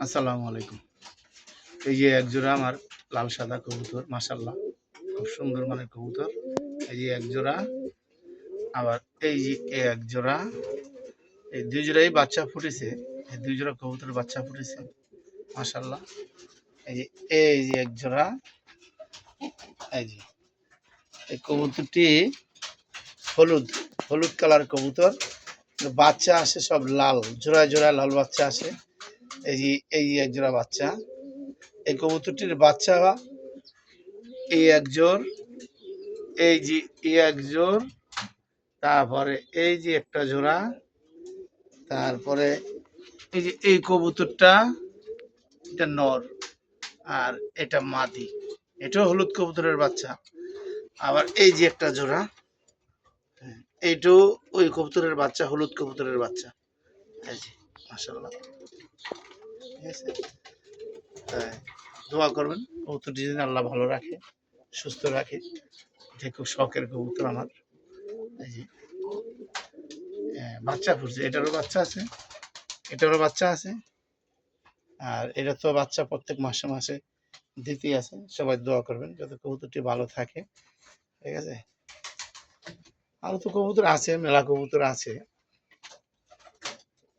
আসসালামু আলাইকুম। এই যে এক জোড়া আমার লাল সাদা কবুতর, মাশাআল্লাহ খুব সুন্দর মানের কবুতর। এই যে এক জোড়া, আবার এই যে এক জোড়া, এই দুই জোড়াই বাচ্চা ফুটেছে। এই দুই জোড়া কবুতর বাচ্চা ফুটেছে, মাশাআল্লাহ। এই যে এক জোড়া, এই যে এই কবুতরটি হলুদ হলুদ কালার কবুতর, বাচ্চা আসে সব লাল, জোড়ায় জোড়ায় লাল বাচ্চা আসে। এই যে এক জোড়া বাচ্চা, এই কবুতরটির বাচ্চা এই এক জোড়, এই যে এক জোড়, তারপরে এই যে একটা জোড়া, তারপরে এই যে এই কবুতরটা, এটা নর আর এটা মাদি, এটাও হলুদ কবুতরের বাচ্চা। আবার এই যে একটা জোড়া, এইটাও ওই কবুতরের বাচ্চা, হলুদ কবুতরের বাচ্চা। এই যে মাশাআল্লাহ, ঠিক আছে। তাই দোয়া করবেন কবুতরটি যেন আল্লাহ ভালো রাখে, সুস্থ রাখে। এটা খুব শখের কবুতর আমার। এই যে বাচ্চা ফুটছে, এটারও বাচ্চা আছে, এটারও বাচ্চা আছে, আর এটা তো বাচ্চা প্রত্যেক মাসে মাসে দিতেই আছে। সবাই দোয়া করবেন যাতে কবুতরটি ভালো থাকে, ঠিক আছে। আরো তো কবুতর আছে, মেলা কবুতর আছে।